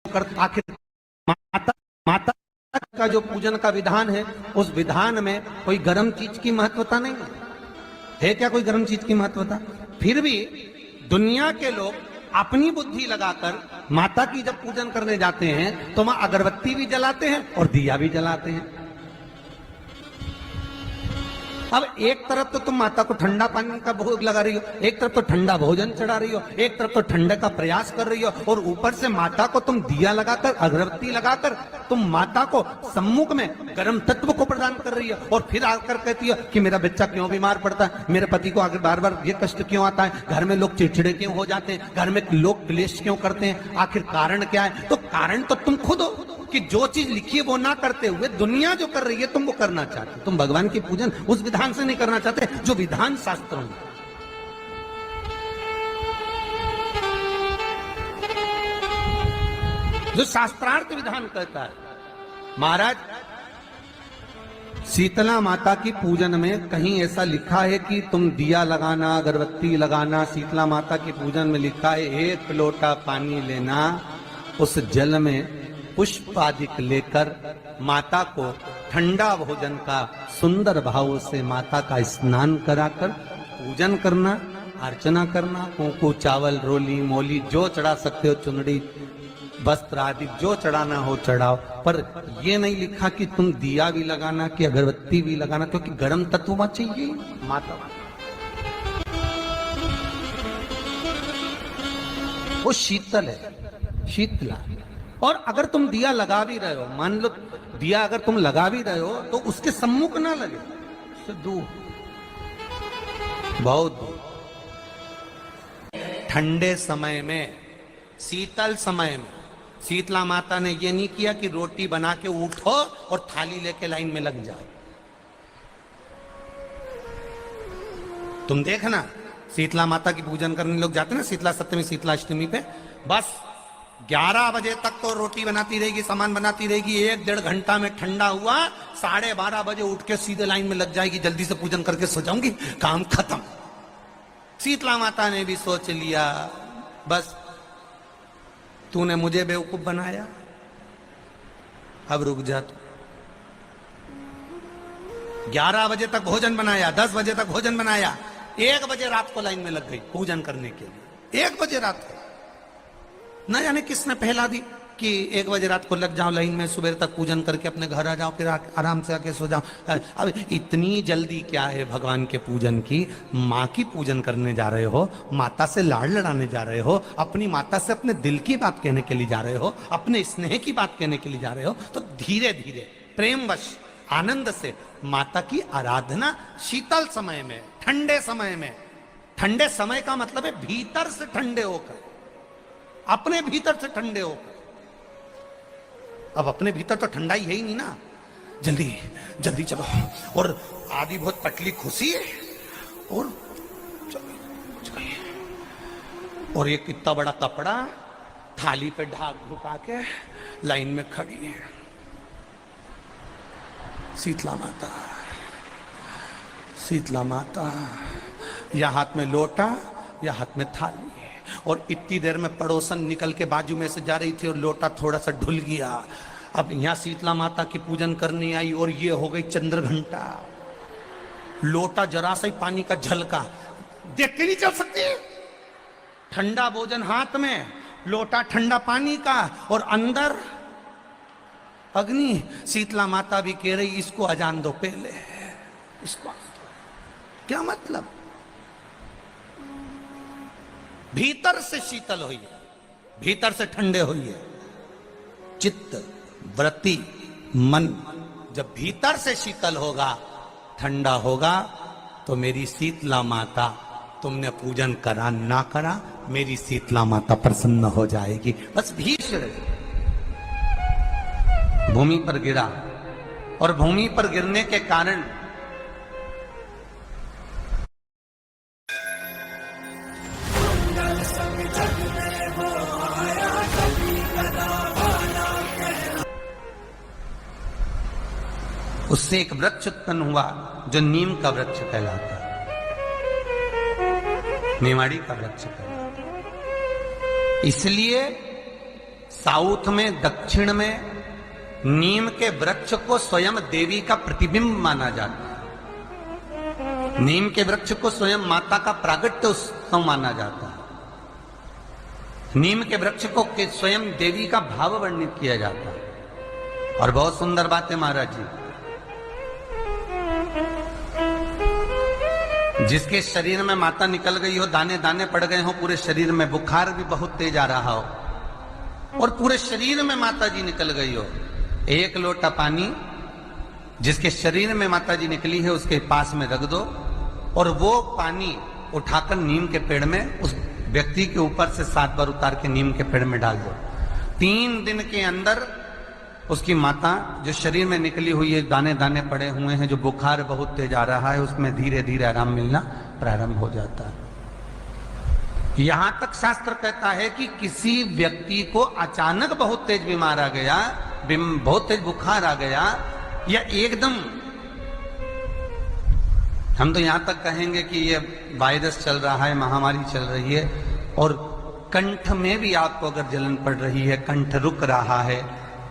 कर आखिर माता माता का जो पूजन का विधान है, उस विधान में कोई गर्म चीज की महत्वता नहीं है क्या? कोई गर्म चीज की महत्वता? फिर भी दुनिया के लोग अपनी बुद्धि लगाकर माता की जब पूजन करने जाते हैं तो वहां अगरबत्ती भी जलाते हैं और दिया भी जलाते हैं। अब एक तरफ तो तुम माता को ठंडा पानी का भोग लगा रही हो, एक तरफ तो ठंडा भोजन चढ़ा रही हो, एक तरफ तो ठंडे का प्रयास कर रही हो, और ऊपर से माता को तुम दिया लगाकर अगरबत्ती लगाकर तुम माता को सम्मुख में गर्म तत्व को प्रदान कर रही हो, और फिर आकर कहती हो कि मेरा बच्चा क्यों बीमार पड़ता है, मेरे पति को आगे बार बार ये कष्ट क्यों आता है, घर में लोग चिड़चिड़े क्यों हो जाते हैं, घर में लोग क्लेश क्यों करते हैं, आखिर कारण क्या है? तो कारण तो तुम खुद हो कि जो चीज लिखी है वो ना करते हुए दुनिया जो कर रही है तुम वो करना चाहते हो। तुम भगवान की पूजन उस विधान से नहीं करना चाहते जो विधान शास्त्रों में। जो शास्त्रार्थ विधान कहता है। महाराज, शीतला माता की पूजन में कहीं ऐसा लिखा है कि तुम दिया लगाना, अगरबत्ती लगाना? शीतला माता की पूजन में लिखा है एक लोटा पानी लेना, उस जल में पुष्प आदि लेकर माता को ठंडा भोजन का सुंदर भाव से माता का स्नान कराकर पूजन करना, अर्चना करना, कुंकू चावल रोली मोली जो चढ़ा सकते हो, चुनड़ी वस्त्र आदि जो चढ़ाना हो चढ़ाओ, पर यह नहीं लिखा कि तुम दिया भी लगाना कि अगरबत्ती भी लगाना, क्योंकि गर्म तत्व वहां चाहिए माता। वो शीतल है, शीतला। और अगर तुम दिया लगा भी रहे हो, मान लो दिया अगर तुम लगा भी रहे हो तो उसके सम्मुख ना लगे, उससे दूर, बहुत दूर। ठंडे समय में, शीतल समय में शीतला माता ने ये नहीं किया कि रोटी बना के उठो और थाली लेके लाइन में लग जाओ। तुम देखना, शीतला माता की पूजन करने लोग जाते ना शीतला सप्तमी, शीतला अष्टमी पे, बस 11 बजे तक तो रोटी बनाती रहेगी, सामान बनाती रहेगी, 1-1.5 घंटा में ठंडा हुआ, 12:30 बजे उठ के सीधे लाइन में लग जाएगी, जल्दी से पूजन करके सो जाऊंगी, काम खत्म। शीतला माता ने भी सोच लिया, बस तूने मुझे बेवकूफ बनाया, अब रुक जा तू। 11 बजे तक भोजन बनाया, 10 बजे तक भोजन बनाया, 1 बजे रात को लाइन में लग गई पूजन करने के लिए। 1 बजे रात को, न जाने किसने पहला दी कि 1 बजे रात को लग जाओ लाइन में, सुबह तक पूजन करके अपने घर आ जाओ, फिर आराम से आके सो जाओ। अब इतनी जल्दी क्या है भगवान के पूजन की? माँ की पूजन करने जा रहे हो, माता से लाड़ लड़ाने जा रहे हो, अपनी माता से अपने दिल की बात कहने के लिए जा रहे हो, अपने स्नेह की बात कहने के लिए जा रहे हो, तो धीरे धीरे प्रेमवश आनंद से माता की आराधना शीतल समय में, ठंडे समय में। ठंडे समय का मतलब है भीतर से ठंडे होकर, अपने भीतर से ठंडे होकर। अब अपने भीतर तो ठंडा ही है ही नहीं ना, जल्दी जल्दी चलो, और आधी बहुत पतली खुशी है, और और ये कितना बड़ा कपड़ा थाली पे ढाक ढुका के लाइन में खड़ी है शीतला माता। शीतला माता, या हाथ में लोटा या हाथ में थाली, और इतनी देर में पड़ोसन निकल के बाजू में से जा रही थी और लोटा थोड़ा सा ढुल गया। अब यहां शीतला माता की पूजन करने आई और ये हो गई चंद्र घंटा, लोटा जरा सा ही पानी का झलका, देख के नहीं चल सकती। ठंडा भोजन हाथ में, लोटा ठंडा पानी का, और अंदर अग्नि। शीतला माता भी कह रही इसको अजान दो पहले, इसको। क्या मतलब? भीतर से शीतल हुई है, भीतर से ठंडे हुई है। चित्त, वृत्ति, मन जब भीतर से शीतल होगा, ठंडा होगा, तो मेरी शीतला माता, तुमने पूजन करा ना करा, मेरी शीतला माता प्रसन्न हो जाएगी। बस भीष्म भूमि पर गिरा, और भूमि पर गिरने के कारण उससे एक वृक्ष उत्पन्न हुआ जो नीम का वृक्ष कहलाता है, मेवाड़ी का वृक्ष कहलाता है। इसलिए साउथ में, दक्षिण में नीम के वृक्ष को स्वयं देवी का प्रतिबिंब माना जाता है। नीम के वृक्ष को स्वयं माता का प्रागट्य उत्सव माना जाता है। नीम के वृक्ष को स्वयं देवी का भाव वर्णित किया जाता है। और बहुत सुंदर बात है महाराज जी, जिसके शरीर में माता निकल गई हो, दाने दाने पड़ गए हो पूरे शरीर में, बुखार भी बहुत तेज आ रहा हो और पूरे शरीर में माता जी निकल गई हो, एक लोटा पानी जिसके शरीर में माता जी निकली है उसके पास में रख दो और वो पानी उठाकर नीम के पेड़ में उस व्यक्ति के ऊपर से 7 बार उतार के नीम के पेड़ में डाल दो। 3 दिन के अंदर उसकी माता जो शरीर में निकली हुई है, दाने दाने पड़े हुए हैं, जो बुखार बहुत तेज आ रहा है, उसमें धीरे धीरे आराम मिलना प्रारंभ हो जाता है। यहां तक शास्त्र कहता है कि किसी व्यक्ति को अचानक बहुत तेज बीमार आ गया, बहुत तेज बुखार आ गया, या एकदम, हम तो यहां तक कहेंगे कि ये वायरस चल रहा है, महामारी चल रही है और कंठ में भी आपको अगर जलन पड़ रही है, कंठ रुक रहा है,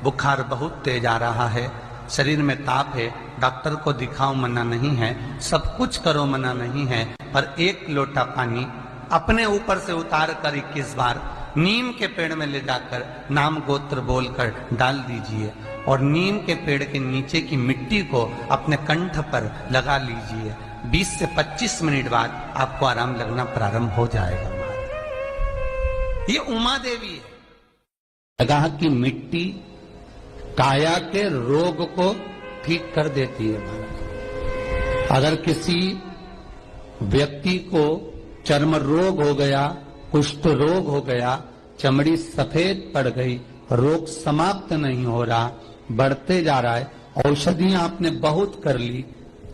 बुखार बहुत तेज आ रहा है, शरीर में ताप है, डॉक्टर को दिखाओ मना नहीं है, सब कुछ करो मना नहीं है, पर 1 लोटा पानी अपने ऊपर से उतार कर 21 बार नीम के पेड़ में ले जाकर नाम गोत्र बोलकर डाल दीजिए और नीम के पेड़ के नीचे की मिट्टी को अपने कंठ पर लगा लीजिए। 20 से 25 मिनट बाद आपको आराम लगना प्रारंभ हो जाएगा। ये उमा देवी है। जगह की मिट्टी काया के रोग को ठीक कर देती है महाराज। अगर किसी व्यक्ति को चर्म रोग हो गया, कुष्ठ रोग हो गया, चमड़ी सफेद पड़ गई, रोग समाप्त नहीं हो रहा, बढ़ते जा रहा है, औषधियां आपने बहुत कर ली,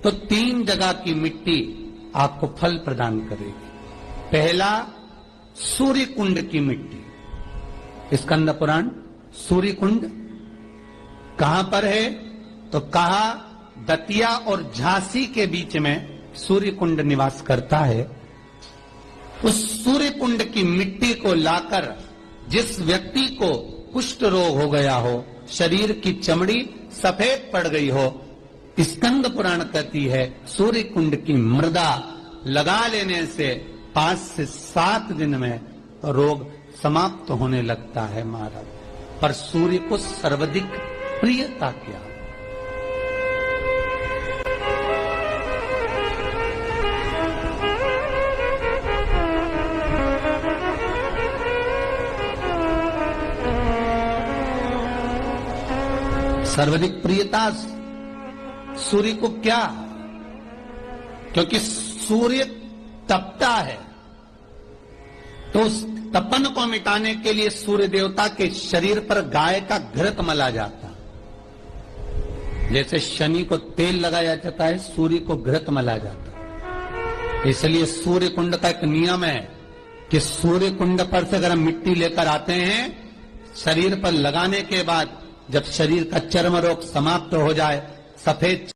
तो 3 जगह की मिट्टी आपको फल प्रदान करेगी। पहला, सूर्य कुंड की मिट्टी। स्कंद पुराण सूर्य कुंड कहां पर है? तो कहा दतिया और झांसी के बीच में सूर्य कुंड निवास करता है। उस सूर्य कुंड की मिट्टी को लाकर जिस व्यक्ति को कुष्ठ रोग हो गया हो, शरीर की चमड़ी सफेद पड़ गई हो, स्कंद पुराण कहती है सूर्य कुंड की मृदा लगा लेने से 5 से 7 दिन में रोग समाप्त होने लगता है महाराज। पर सूर्य को सर्वाधिक प्रियता क्या? सर्वाधिक प्रियता सूर्य को क्या? क्योंकि सूर्य तपता है, तो उस तपन को मिटाने के लिए सूर्य देवता के शरीर पर गाय का घृत मला जाता। जैसे शनि को तेल लगाया जाता है, सूर्य को घृत मला जाता। इसलिए सूर्य कुंड का एक नियम है कि सूर्य कुंड पर से अगर हम मिट्टी लेकर आते हैं, शरीर पर लगाने के बाद जब शरीर का चर्म रोग समाप्त हो जाए, सफेद